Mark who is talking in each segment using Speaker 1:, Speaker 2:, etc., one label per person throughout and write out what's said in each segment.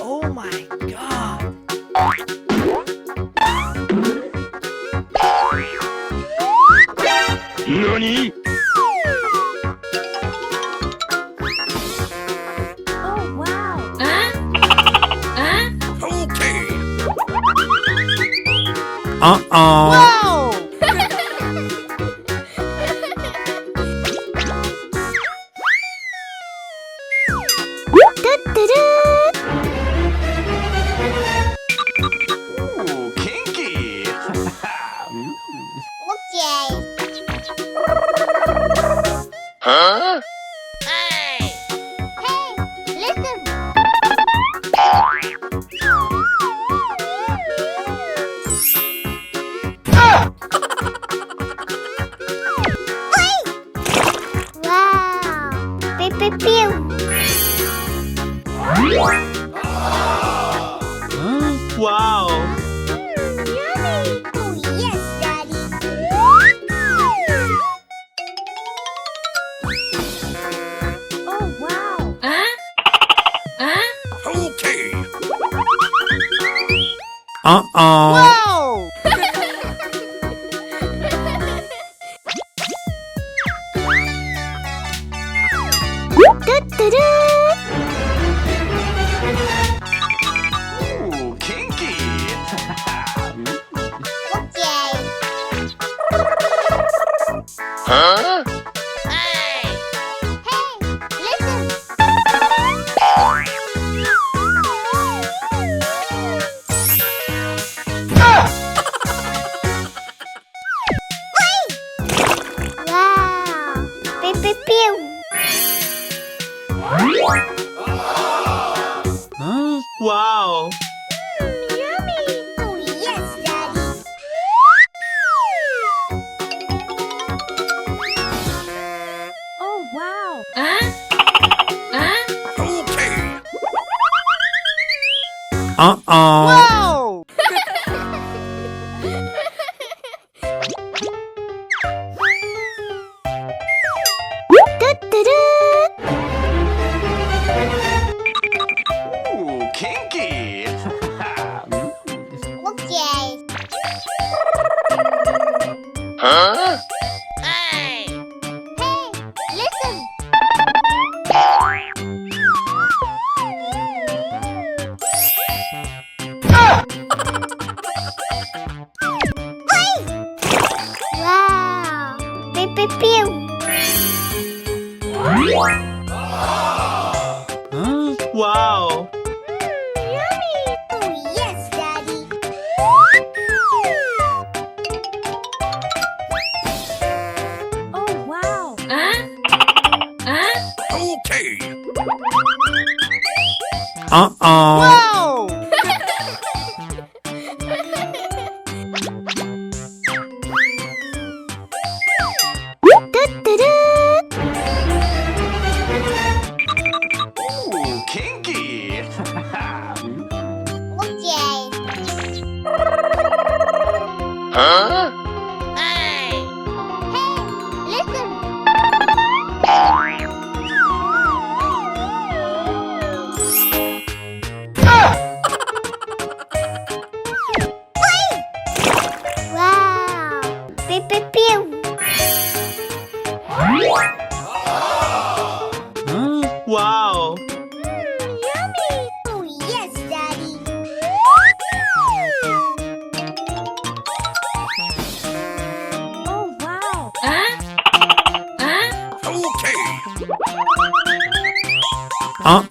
Speaker 1: Oh my god!
Speaker 2: NANI?!
Speaker 3: Oh wow!
Speaker 2: Okay!
Speaker 1: Whoa!
Speaker 2: Ooh, kinky!
Speaker 3: Okay.
Speaker 2: Huh?
Speaker 3: Hey, listen. Wow. Pew, pew, pew.
Speaker 1: Wow!
Speaker 3: Yummy. Oh, yes, Daddy. Oh, wow.
Speaker 2: Okay!
Speaker 1: Whoa!
Speaker 2: Ooh, kinky!
Speaker 3: Okay.
Speaker 2: Huh?
Speaker 3: Hey, listen. Wow. Pew, pew, pew.
Speaker 1: Wow!
Speaker 3: Yummy. Oh, yes, Daddy. Oh, wow.
Speaker 2: Okay!
Speaker 1: Whoa!
Speaker 2: Ooh, kinky!
Speaker 3: Okay.
Speaker 2: Huh?
Speaker 3: Hey, listen. Wow. Pew, pew, pew.
Speaker 1: Wow!
Speaker 3: Yummy. Oh, yes, Daddy. Oh, wow.
Speaker 2: Okay!
Speaker 1: Whoa!
Speaker 2: Ooh, kinky!
Speaker 3: Okay.
Speaker 2: Huh?
Speaker 3: Hey, listen. Wow. Pew, pew, pew.
Speaker 1: Wow!
Speaker 3: Yummy. Oh, yes, Daddy. Oh, wow.
Speaker 2: Okay!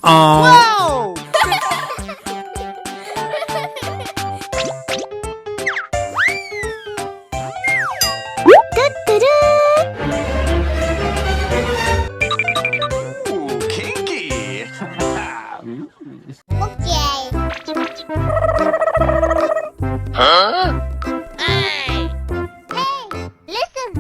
Speaker 1: Whoa!
Speaker 2: Ooh, kinky!
Speaker 3: Okay.
Speaker 2: Huh?
Speaker 3: Hey, listen.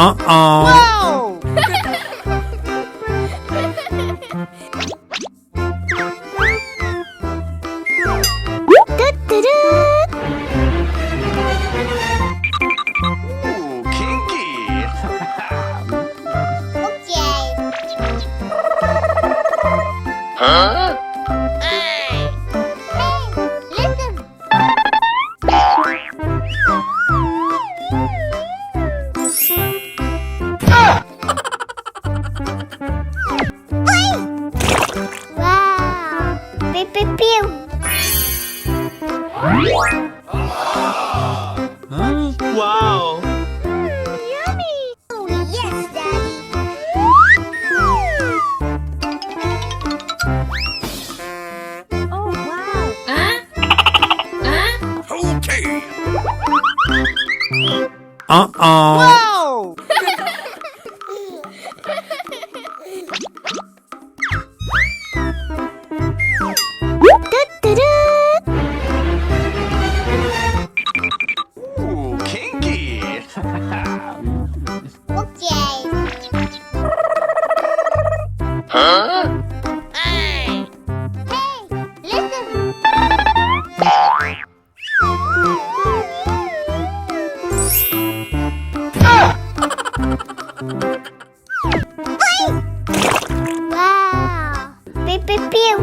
Speaker 1: Wow!
Speaker 2: Ooh, kinky.
Speaker 3: Okay.
Speaker 2: Huh?
Speaker 3: Hey, listen. Wow. Pew, pew, pew.
Speaker 1: Wow!
Speaker 3: Yummy. Oh, yes, Daddy. Oh, wow.
Speaker 2: Okay.
Speaker 1: Wow!
Speaker 2: Ooh, kinky.
Speaker 3: Okay.
Speaker 2: Huh?
Speaker 3: Hey, listen. Wow. Pew, pew, pew.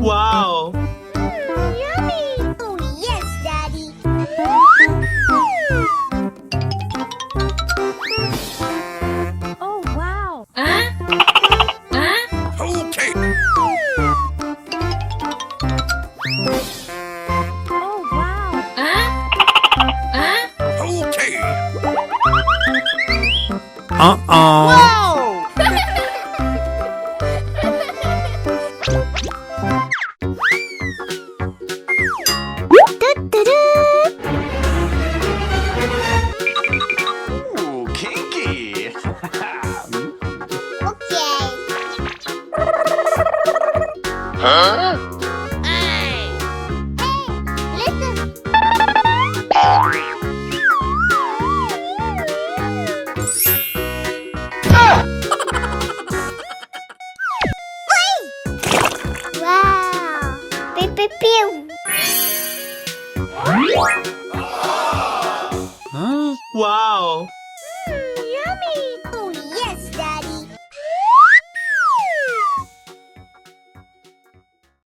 Speaker 1: Wow!
Speaker 3: Yummy. Oh, yes, Daddy. Oh, wow.
Speaker 2: Okay.
Speaker 3: Oh, wow.
Speaker 2: Okay.
Speaker 1: Wow!
Speaker 2: Ooh, kinky.
Speaker 3: Okay.
Speaker 2: Huh?
Speaker 3: Hey, listen. Wow. Pew, pew, pew.
Speaker 1: Wow!